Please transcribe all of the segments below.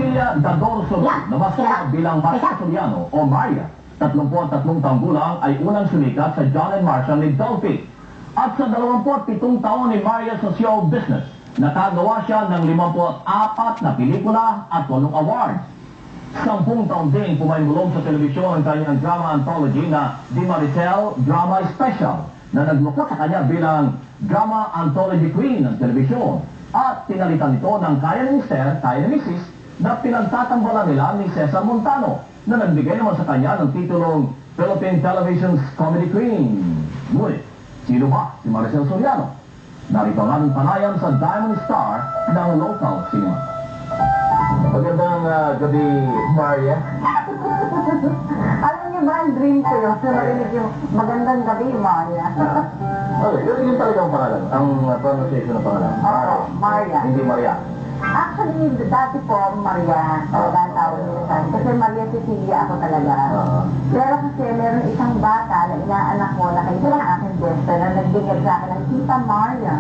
Maria Dador Soron, na mas kilala bilang Maria Soriano o Maria, 33 taong gulang, ay unang sumikat sa John and Marcia ni Dolphy. At sa 27 taon ni Maria sa show business, nakagawa siya ng 54 na pelikula at 8 awards. 10 taon din pumaymulong sa telebisyon ang kanyang drama anthology na Di Maricel Drama Special, na naglukot sa kanya bilang Drama Anthology Queen ng telebisyon. At tinalitan ito ng Kaya ni Mister, Kaya ni Mrs. na pinagtatambalan nila ni Cesar Montano, na nagbigay naman sa kanya ng titulong Philippine Television's Comedy Queen. Ngunit, sino ba si Maricel Soriano? Narito ang aming panayam sa Diamond Star ng local cinema. Magandang gabi, Maria. Alam niyo ba, ang dream ko yun, na marinig yung magandang gabi, Maria. Okay, yun talaga ang pangalan. Ang pronunciation ng pangalan. Oo, Maria. Hindi Maria. Actually, dati po, Maria, talaga ang tawag nila sa akin. Kasi Maria Cecilia ako talaga. Pero kasi meron isang bata na inaanak ko na kayo ng aking besta na nagbigay sa akin ng Tita Maria.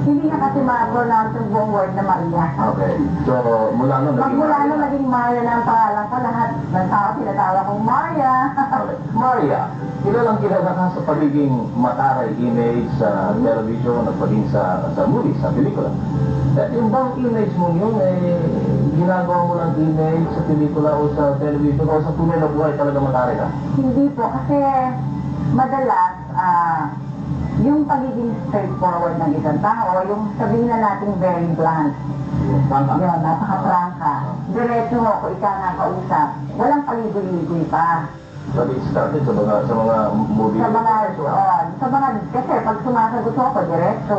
Hindi na kasi ma-pronounce yung buong word na Maria. Okay. So, mula nun naging Magmula Maria. nung naging Maria na ang pangalan ko, lahat ng tao tinatawa kong Maria. Okay. Maria, kilalang kilala ka sa pagiging mataray image sa television at pagiging sa movies, sa pelikula. At yung bang image mo yun, ginagawa mo lang image sa pelikula o sa television o sa tunay na buhay talaga mataray ka? Hindi po, kasi madalas, yung pagiging straightforward ng isang tao, yung sabihin na natin very blunt. Tama. Yun, napaka-prangka. Diretso mo ko, ika nga kausap. Walang paligoy-ligoy pa. But it started sa mga movies. Sa mga, kasi pag sumasagot ako, diretso,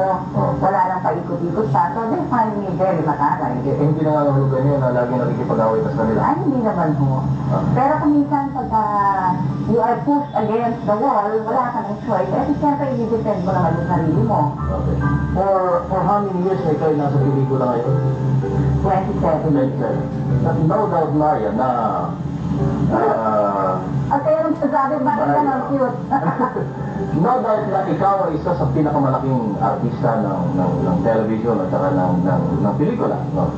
wala lang paikot-ikot pa. So they find me very mataray. Hindi na nga nahulugan yun na lagi nakikipag-away ka sa kanila. Ay, hindi naman ho. Pero kung minsan pagka you are pushed against the wall, wala ka ng choice. Eh, siyempre, i-defend mo naman yung sarili mo. Okay. For how many years na ikaw nasa pelikula ngayon? 27 years. No doubt, Maria, na At kaya nung sasabi, bakit ka nang cute? no doubt na ikaw ay isa sa pinakamalaking artista ng television at saka ng pelikula. No?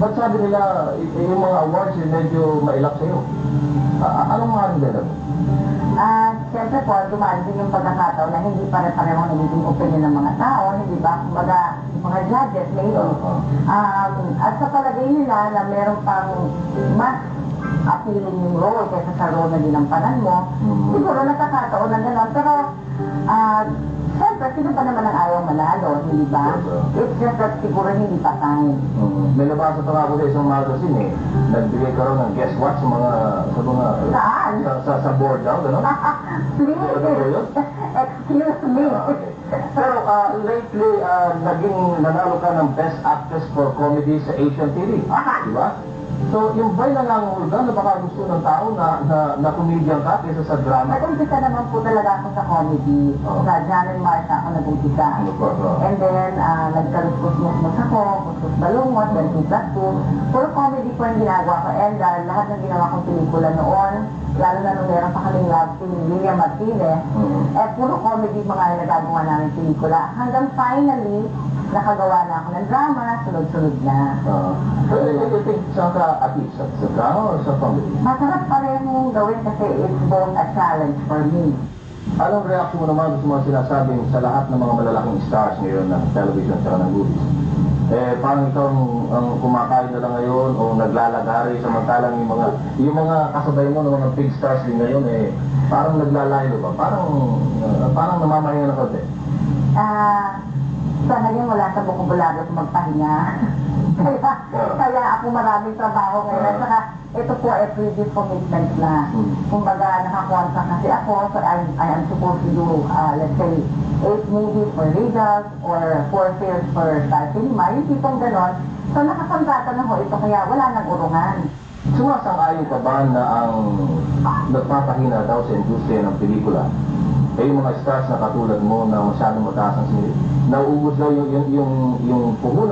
Ba't sabi nila, yung mga awards medyo mailap sa'yo? Anong maaaring dala mo? Siyempre po, dumaan din yung pagkakataon na hindi pare-pareho nagiging opinion ng mga tao, hindi ba? Kumbaga, yung mga judges, maybe. At sa palagay nila na meron pang mas appealing yung role kaysa sa role na dinampanan mo, siguro nakakataon na gano'n. Pero, siyempre, sino pa naman ang ayaw manalo, hindi ba? It's just that siguro hindi pa time. May nabasa pa nga ako sa isang magazine nagbigay ka raw ng guess what sa mga Saan? sa board daw, gano'n? Please, excuse me. Okay. Pero lately, naging nanalo ka ng Best Actress for Comedy sa Asian TV. Di ba? So, yung ba'y nangangahulugan na baka gusto ng tao na comedian ka kaysa sa drama? Nag-umpisa naman po talaga ako sa comedy. Sa John and Marcia ako nag-umpisa. And then, nagkaluskus-musmus ako, kuskus balungot, then 2+2. Puro comedy po yung ginagawa ko. And lahat ng ginawa kong pelikula noon, lalo na nung meron pa kaming love team, William Martinez, puro comedy mga nagagawa namin pelikula. Hanggang finally, nakagawa na ako ng drama, sunod-sunod na. So, I think saan ka at least? Sa drama o sa comedy? Masarap parehong gawin kasi it's both a challenge for me. Anong reaction mo naman sa mga sinasabing sa lahat ng mga malalaking stars ngayon ng television at ng movies? Parang ikaw ang kumakain na lang ngayon o naglalagari samantalang yung mga kasabay mo ng mga big stars din ngayon parang naglalayo ba? Parang namamahinga na konti. Sa ngayon wala sa bukubulado kung magpahinga. kaya ako maraming trabaho ngayon. At saka ito po ay previous commitment na. Kumbaga nakakontract kasi ako, so I am supposed to do, let's say, 8 movies for Regals or 4 films for Star Cinema. Yung tipong ganon. So nakakontrata na ho ito kaya wala nang urungan. Sumasang-ayon ka ba na ang nagpapahina daw sa industriya ng pelikula yung mga stars na katulad mo na masyadong mataas ang sinili? Nauubos daw yung puhunan